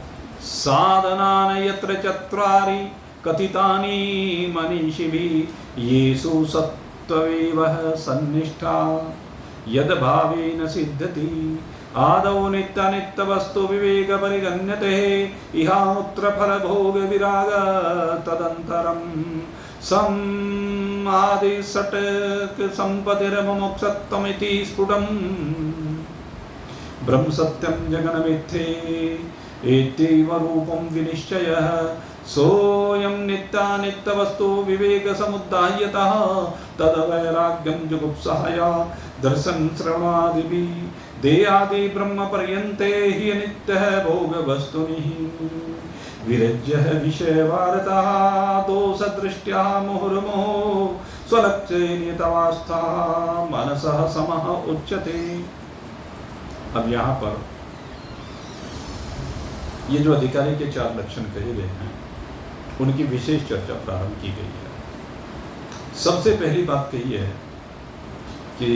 साधनान यत्र चत्वारि कथितानि मनीषिभिः येषु सत्त्वमेव सन्निष्ठा यद भावेन सिद्धति आदौ नित्य वस्तु विवेक परिगण्यते इहामुत्र फल भोग विराग तदंतरम सम आदि षट्क संपतिर्मुमुक्षत्वमिति स्फुटम ब्रह्म सत्यम जगन मिथ्ये एत्यैव रूपं विनिश्चयः सोऽयं नित्यानित्य वस्तु विवेक समुद्दाह्यतः तद वैराग्यं जुगुप्सहया दर्शन श्रवणादिभिः देहादि ब्रह्म पर्यन्ते हि नित्यः भोग वस्तुनिः विरज्य विषय वारतः दोष दृष्ट्या मुहुर्मुहुः स्वलक्ष्ये नियतावस्था मनसः समः उच्यते। अब यहाँ पर ये जो अधिकारी के 4 लक्षण कहे गए हैं उनकी विशेष चर्चा प्रारंभ की गई है। सबसे पहली बात कही है कि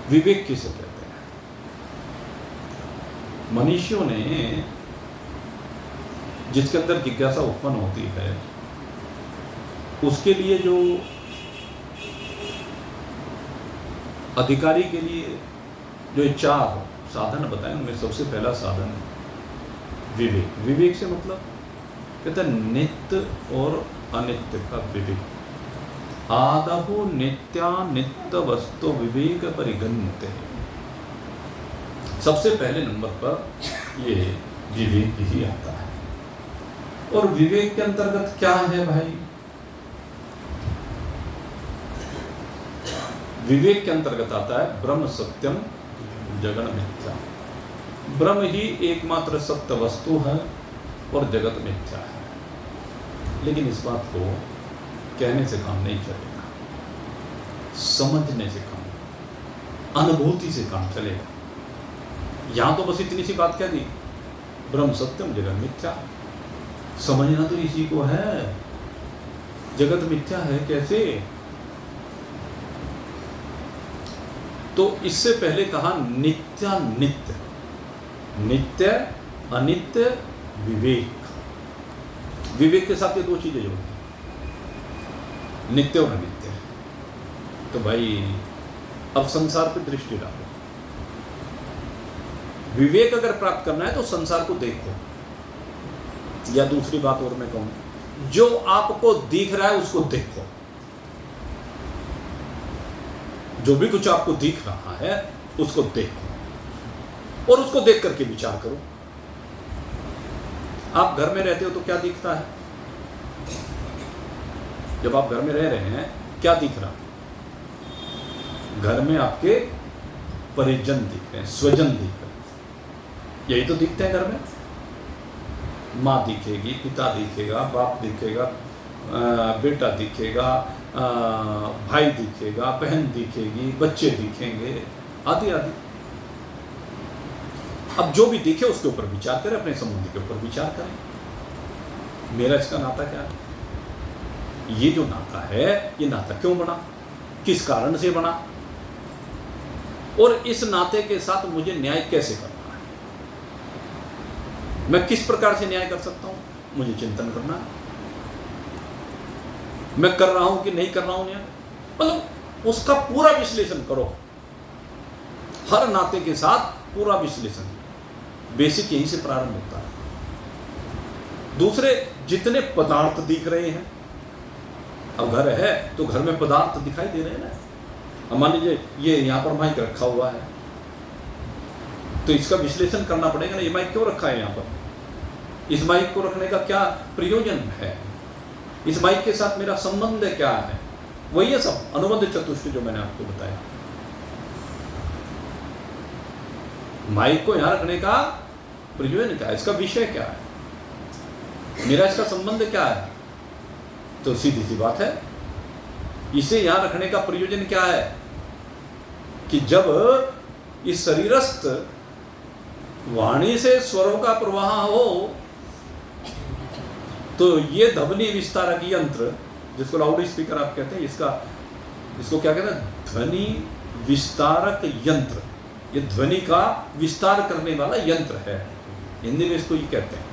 विवेक किसे कहते हैं। मनुष्यों ने जिसके अंदर जिज्ञासा उत्पन्न होती है उसके लिए जो अधिकारी के लिए जो 4 साधन बताए उनमें सबसे पहला साधन विवेक। विवेक से मतलब कहते हैं नित्य और अनित्य का विवेक। आदहु नित्यानित्य वस्तु विवेक परिगण्यते है। सबसे पहले नंबर पर ये विवेक ही आता है। और विवेक के अंतर्गत क्या है भाई? विवेक के अंतर्गत आता है ब्रह्म सत्यम जगन मिथ्या। ब्रह्म ही एकमात्र सत्य वस्तु है और जगत मिथ्या है। लेकिन इस बात को कहने से काम नहीं चलेगा, समझने से काम, अनुभूति से काम चलेगा। यहां तो बस इतनी सी बात कह दी, ब्रह्म सत्यम जगत मिथ्या। समझना तो इसी को है, जगत मिथ्या है कैसे? तो इससे पहले कहा नित्यानित्य, नित्य अनित्य विवेक। विवेक के साथ ये 2 चीजें जोड़ती, नित्य और अनित्य। तो भाई अब संसार पर दृष्टि डालो। विवेक अगर प्राप्त करना है तो संसार को देखो, या दूसरी बात और मैं कहूं, जो आपको दिख रहा है उसको देखो। जो भी कुछ आपको दिख रहा है उसको देखो और उसको देख करके विचार करो। आप घर में रहते हो तो क्या दिखता है? जब आप घर में रह रहे हैं क्या दिख रहा है? घर में आपके परिजन दिख रहे हैं, स्वजन दिख रहे हैं, यही तो दिखते हैं घर में। माँ दिखेगी, पिता दिखेगा, बाप दिखेगा, बेटा दिखेगा, भाई दिखेगा, बहन दिखेगी, बच्चे दिखेंगे, आदि आदि। अब जो भी दिखे उसके ऊपर विचार करें, अपने संबंधी के ऊपर विचार करें। मेरा इसका नाता क्या है? ये जो नाता है ये नाता क्यों बना, किस कारण से बना, और इस नाते के साथ मुझे न्याय कैसे करना है, मैं किस प्रकार से न्याय कर सकता हूं, मुझे चिंतन करना है। मैं कर रहा हूं कि नहीं कर रहा हूं न्याय, मतलब उसका पूरा विश्लेषण करो। हर नाते के साथ पूरा विश्लेषण, बेसिक यहीं से प्रारंभ होता है। दूसरे जितने पदार्थ दिख रहे हैं, अब घर है तो घर में पदार्थ दिखाई दे रहे हैं ना। अब मान लीजिए ये यहाँ पर माइक रखा हुआ है तो इसका विश्लेषण करना पड़ेगा ना, ये माइक क्यों रखा है यहाँ पर, इस माइक को रखने का क्या प्रयोजन है, इस माइक के साथ मेरा संबंध क्या है, वही है सब अनुबंध चतुष्टय जो मैंने आपको बताया। माइक को यहां रखने का प्रयोजन क्या है, इसका विषय क्या है, मेरा इसका संबंध क्या है। तो सीधी सी बात है, इसे यहां रखने का प्रयोजन क्या है कि जब इस शरीरस्थ वाणी से स्वरों का प्रवाह हो तो ये ध्वनि विस्तारक यंत्र, जिसको लाउड स्पीकर आप कहते हैं, इसको क्या कहते हैं, ध्वनि विस्तारक यंत्र। ये ध्वनि का विस्तार करने वाला यंत्र है, हिंदी में इसको ये कहते हैं।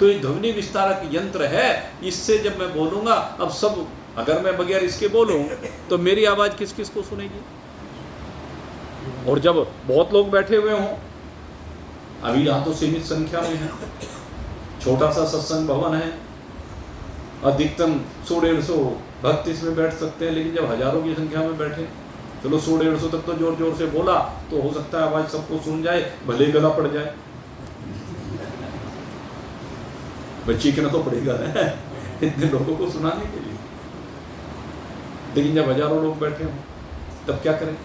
तो ये ध्वनि विस्तारक यंत्र है, इससे जब मैं बोलूँगा, अब सब, अगर मैं बगैर इसके बोलूँ तो मेरी आवाज़ किस किस को सुनेगी? और जब बहुत लोग बैठे हुए हों, अभी यहाँ तो सीमित संख्या में है, छोटा सा सत्संग भवन है, अधिकतम 100-150 भक्त इसमें बैठ सकते हैं, लेकिन जब हजारों की संख्या में बैठे, चलो 100-150 तक तो जोर जोर से बोला तो हो सकता है आवाज़ सबको सुन जाए, भले गला पड़ जाए, चीखना तो पड़ेगा ना इतने लोगों को सुनाने के लिए। लेकिन जब हजारों लोग बैठे हों तब क्या करें?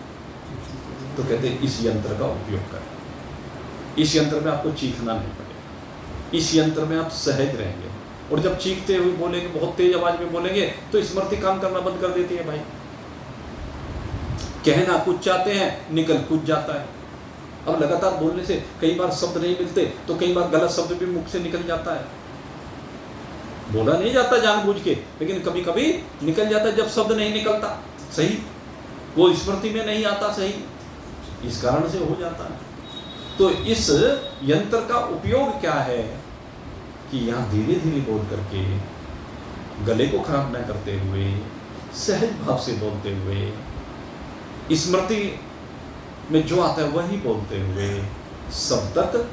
तो कहते हैं इस यंत्र का उपयोग करें। इस यंत्र में आपको चीखना नहीं पड़ेगा, इस यंत्र में आप सहज रहेंगे। और जब चीखते हुए बोलेंगे, बहुत तेज आवाज में बोलेंगे, तो स्मृति काम करना बंद कर देती है भाई। कहना कुछ चाहते हैं, निकल कुछ जाता है। अब लगातार बोलने से कई बार शब्द नहीं मिलते, तो कई बार गलत शब्द भी मुख से निकल जाता है। बोला नहीं जाता जानबूझ के, लेकिन कभी कभी निकल जाता है जब शब्द नहीं निकलता सही, वो स्मृति में नहीं आता सही, इस कारण से हो जाता है। तो इस यंत्र का उपयोग क्या है कि यहाँ धीरे धीरे बोल करके, गले को खराब न करते हुए, सहज भाव से बोलते हुए, स्मृति में जो आता है वही बोलते हुए सब तक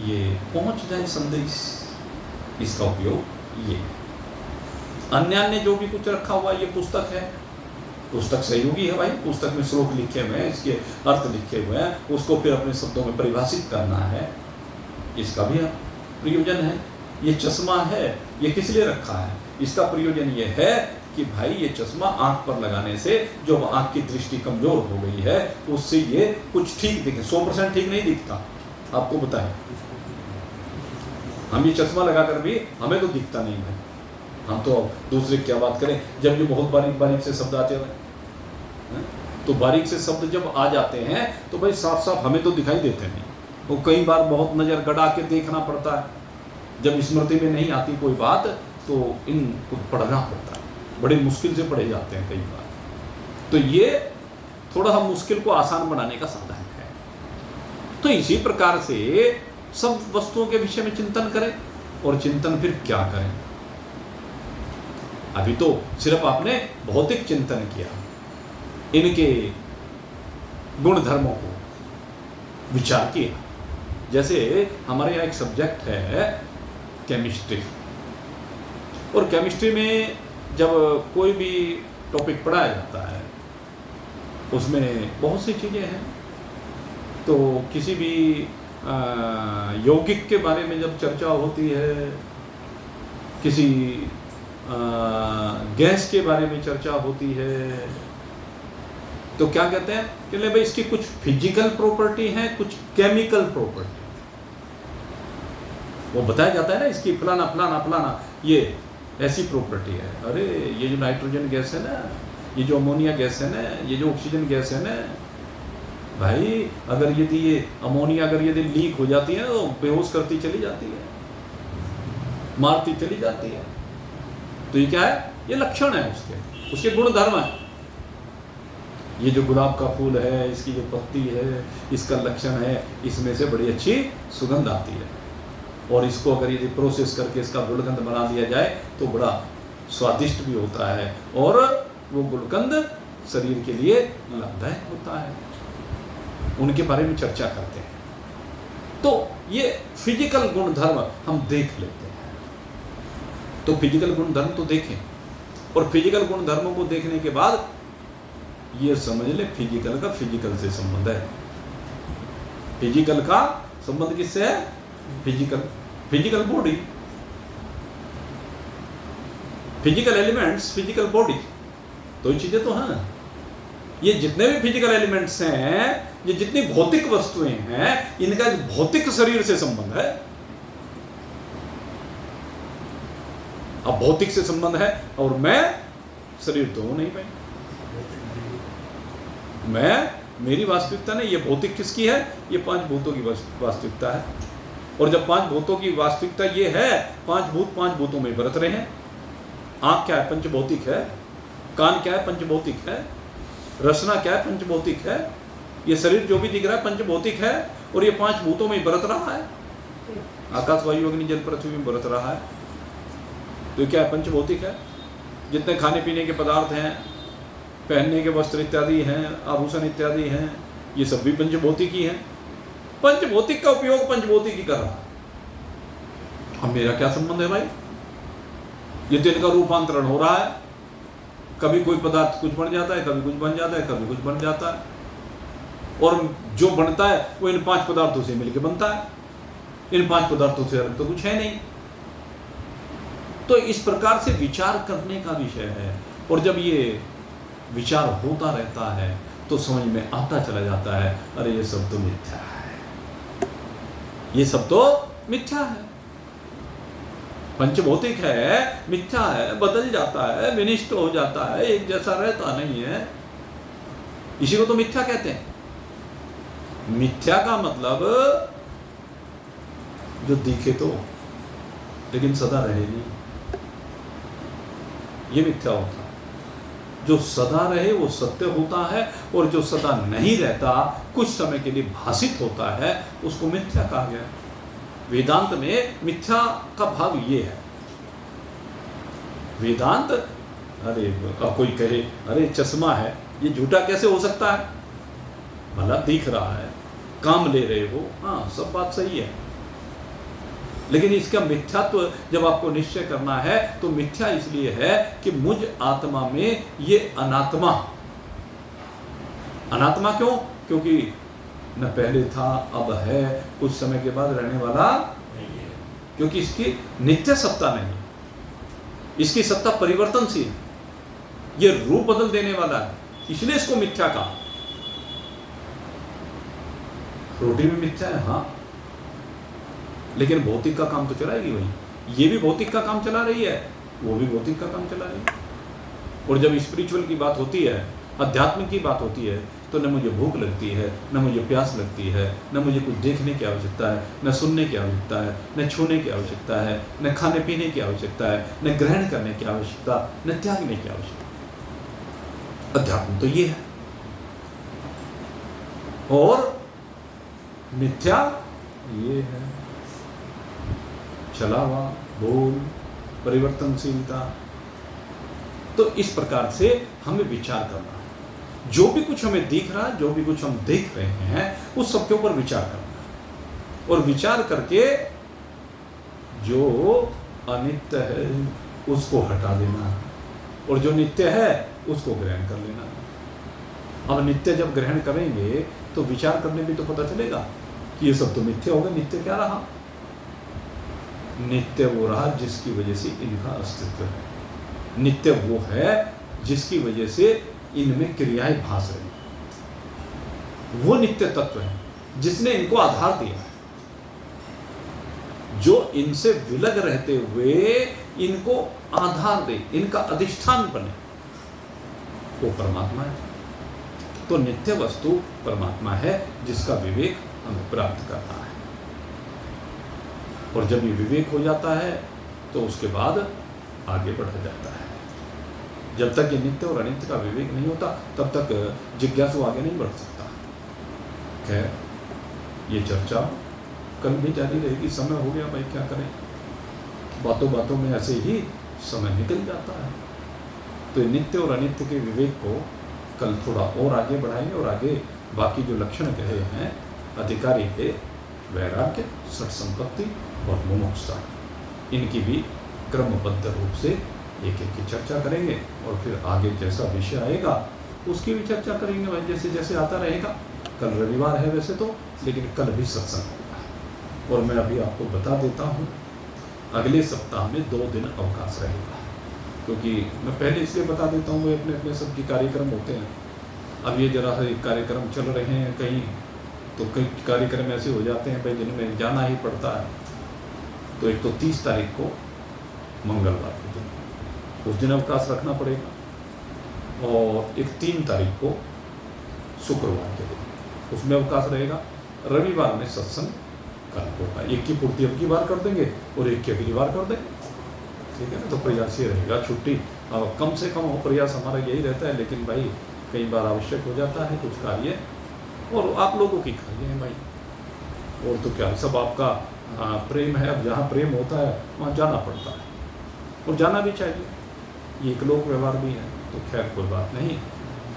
ये पहुंच जाए संदेश, इसका उपयोग ये। अन्य जो भी कुछ रखा हुआ ये पुस्तक है, पुस्तक सहयोगी है भाई, पुस्तक में श्लोक लिखे हुए हैं, इसके अर्थ लिखे हुए हैं, उसको फिर अपने शब्दों में परिभाषित करना है, इसका भी प्रयोजन है। ये चश्मा है, ये किस लिए रखा है? इसका प्रयोजन ये है कि भाई ये चश्मा आंख पर लगाने से जो आंख की दृष्टि कमजोर हो गई है उससे ये कुछ ठीक दिखे। 100% ठीक नहीं दिखता, आपको बताएं, हम ये चश्मा लगाकर भी हमें तो दिखता नहीं है, हम तो दूसरे क्या बात करें। जब ये बहुत बारीक बारीक से शब्द आते हैं, तो बारीक से शब्द जब आ जाते हैं तो भाई साफ साफ हमें तो दिखाई देते नहीं, वो कई बार बहुत नज़र गड़ा के देखना पड़ता है। जब स्मृति में नहीं आती कोई बात तो इनको पढ़ना पड़ता है, बड़े मुश्किल से पढ़े जाते हैं कई बार। तो ये थोड़ा हम मुश्किल को आसान बनाने का साधन है। तो इसी प्रकार से सब वस्तुओं के विषय में चिंतन करें, और चिंतन फिर क्या करें? अभी तो सिर्फ आपने भौतिक चिंतन किया, इनके गुण धर्मों को विचार किया। जैसे हमारे यहाँ एक सब्जेक्ट है केमिस्ट्री, और केमिस्ट्री में जब कोई भी टॉपिक पढ़ाया जाता है उसमें बहुत सी चीज़ें हैं। तो किसी भी यौगिक के बारे में जब चर्चा होती है, किसी गैस के बारे में चर्चा होती है, तो क्या कहते हैं कि ले भाई इसकी कुछ फिजिकल प्रॉपर्टी है, कुछ केमिकल प्रॉपर्टी, वो बताया जाता है ना, इसकी फलाना फलाना फलाना ये ऐसी प्रॉपर्टी है। अरे ये जो नाइट्रोजन गैस है ना, ये जो अमोनिया गैस है ना, ये जो ऑक्सीजन गैस है ना भाई, अगर यदि ये अमोनिया अगर यदि लीक हो जाती है तो बेहोश करती चली जाती है, मारती चली जाती है। तो ये क्या है? ये लक्षण है उसके गुण धर्म है। ये जो गुलाब का फूल है, इसकी जो पत्ती है, इसका लक्षण है, इसमें से बड़ी अच्छी सुगंध आती है, और इसको अगर यदि प्रोसेस करके इसका गुलकंद बना दिया जाए तो बड़ा स्वादिष्ट भी होता है, और वो गुलकंद शरीर के लिए लाभदायक होता है। उनके बारे में चर्चा करते हैं। तो ये फिजिकल गुण धर्म हम देख लेते हैं। तो फिजिकल गुण धर्म तो देखें, और फिजिकल गुण धर्मों को देखने के बाद ये समझ ले फिजिकल का फिजिकल से संबंध है। फिजिकल का संबंध किससे है? Physical body, physical elements, physical body, दो ही चीजें तो हैं। ये जितने भी फिजिकल एलिमेंट्स हैं, ये जितनी भौतिक वस्तुएं हैं, इनका भौतिक शरीर से संबंध है। अब भौतिक से संबंध है और मैं शरीर तो हूं नहीं भाई, मेरी वास्तविकता नहीं, ये भौतिक किसकी है? ये 5 भूतों की वास्तविकता है। और जब 5 भूतों की वास्तविकता ये है, 5 भूत 5 भूतों में बरत रहे हैं। आंख क्या है? पंचभौतिक है। कान क्या है? पंचभौतिक है। रसना क्या है? पंचभौतिक है। ये शरीर जो भी दिख रहा है पंचभौतिक है, और ये 5 भूतों में बरत रहा है। आकाश वायु अग्नि जल पृथ्वी में बरत रहा है, तो क्या है? पंचभौतिक है। जितने खाने पीने के पदार्थ हैं, पहनने के वस्त्र इत्यादि हैं, आभूषण इत्यादि हैं, ये सब भी पंचभौतिक ही हैं। पंचभौतिक का उपयोग पंचभौतिक ही कर रहा है। अब मेरा क्या संबंध है भाई? ये तो इनका रूपांतरण हो रहा है, कभी कोई पदार्थ कुछ बन जाता है, कभी कुछ बन जाता है, कभी कुछ बन जाता है, और जो बनता है वो इन 5 पदार्थों से मिलकर बनता है। इन 5 पदार्थों से अलग तो कुछ है नहीं। तो इस प्रकार से विचार करने का विषय है, और जब ये विचार होता रहता है तो समझ में आता चला जाता है, अरे ये सब तो मिथ्या है, ये सब तो मिथ्या है, पंचभौतिक है, मिथ्या है, बदल जाता है, विनिष्ट हो जाता है, एक जैसा रहता नहीं है। इसी को तो मिथ्या कहते हैं। मिथ्या का मतलब जो दिखे तो, लेकिन सदा रहे नहीं, ये मिथ्या होता है। जो सदा रहे वो सत्य होता है, और जो सदा नहीं रहता, कुछ समय के लिए भासित होता है, उसको मिथ्या कहा गया। वेदांत में मिथ्या का भाव ये है। वेदांत, अरे अब कोई कहे अरे चश्मा है, ये झूठा कैसे हो सकता है? भला दिख रहा है, काम ले रहे हो, हाँ सब बात सही है, लेकिन इसका मिथ्यात्व जब आपको निश्चय करना है तो मिथ्या इसलिए है कि मुझ आत्मा में ये अनात्मा, अनात्मा क्यों? क्योंकि न पहले था, अब है, कुछ समय के बाद रहने वाला नहीं है, क्योंकि इसकी नित्य सत्ता नहीं, इसकी सत्ता परिवर्तनशील, ये रूप बदल देने वाला है, इसलिए इसको मिथ्या कहा। रोटी में मिथ्या है हाँ, लेकिन भौतिक का काम तो चलाएगी वही, ये भी भौतिक का काम चला रही है, वो भी भौतिक का काम चला रही है। और जब स्पिरिचुअल की बात होती है, अध्यात्म की बात होती है, तो न मुझे भूख लगती है, न मुझे प्यास लगती है, न मुझे कुछ देखने की आवश्यकता है, न सुनने की आवश्यकता है, न छूने की आवश्यकता है, न खाने पीने की आवश्यकता है, न ग्रहण करने की आवश्यकता, न त्यागने की आवश्यकता। अध्यात्म तो ये है। और मिथ्या ये है, छलावा, भूल, परिवर्तनशीलता। तो इस प्रकार से हमें विचार करना है। जो भी कुछ हमें दिख रहा है, जो भी कुछ हम देख रहे हैं, उस सब के ऊपर विचार करना है, और विचार करके जो अनित्य है उसको हटा देना है, और जो नित्य है उसको ग्रहण कर लेना है। अब नित्य जब ग्रहण करेंगे तो विचार करने भी तो पता चलेगा कि ये सब तो मिथ्या हो गया। नित्य क्या रहा? नित्य वो रहा जिसकी वजह से इनका अस्तित्व है, नित्य वो है जिसकी वजह से इनमें क्रियाएं भास रही, वो नित्य तत्व है जिसने इनको आधार दिया, जो इनसे विलग रहते हुए इनको आधार दे, इनका अधिष्ठान बने, वो परमात्मा है। तो नित्य वस्तु परमात्मा है जिसका विवेक हमें प्राप्त करना है। और जब ये विवेक हो जाता है तो उसके बाद आगे बढ़ा जाता है। जब तक ये नित्य और अनित्य का विवेक नहीं होता तब तक जिज्ञासु आगे नहीं बढ़ सकता। खैर, ये चर्चा कल भी जारी रहेगी। समय हो गया भाई, क्या करें, बातों बातों में ऐसे ही समय निकल जाता है। तो नित्य और अनित्य के विवेक को कल थोड़ा और आगे बढ़ाएंगे, और आगे बाकी जो लक्षण कहे हैं अधिकारी के वैराग्य, सठ संपत्ति और मुमुक्षुता, इनकी भी क्रमबद्ध रूप से एक एक की चर्चा करेंगे, और फिर आगे जैसा विषय आएगा उसकी भी चर्चा करेंगे भाई, जैसे जैसे आता रहेगा। कल रविवार है वैसे तो, लेकिन कल भी सत्संग होगा। और मैं अभी आपको बता देता हूँ, अगले सप्ताह में 2 दिन अवकाश रहेगा, क्योंकि मैं पहले इसलिए बता देता हूँ, वो अपने अपने सबके कार्यक्रम होते हैं। अब ये जरा सा कार्यक्रम चल रहे हैं कहीं, तो कई कार्यक्रम ऐसे हो जाते हैं भाई जिनमें जाना ही पड़ता है। तो एक तो 30 तारीख को मंगलवार के दिन, उस दिन अवकाश रखना पड़ेगा, और एक 3 तारीख को शुक्रवार के दिन उसमें अवकाश रहेगा। रविवार में सत्संग कल होगा। एक की पूर्ति अब की बार कर देंगे और एक की अगली बार कर देंगे, ठीक है ना। तो प्रयास ये रहेगा, छुट्टी कम से कम हो, प्रयास हमारा यही रहता है। लेकिन भाई कई बार आवश्यक हो जाता है कुछ कार्य, और आप लोगों की कार्य है भाई, और तो क्या, सब आपका प्रेम है। अब जहाँ प्रेम होता है वहाँ जाना पड़ता है और जाना भी चाहिए, ये एक लोक व्यवहार भी है। तो खैर कोई बात नहीं।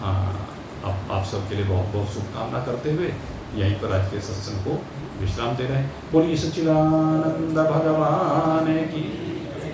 आप सबके लिए बहुत बहुत शुभकामना करते हुए यहीं पर आज के सत्संग को विश्राम दे रहे हैं। बोलिए सच्चिदानंद भगवान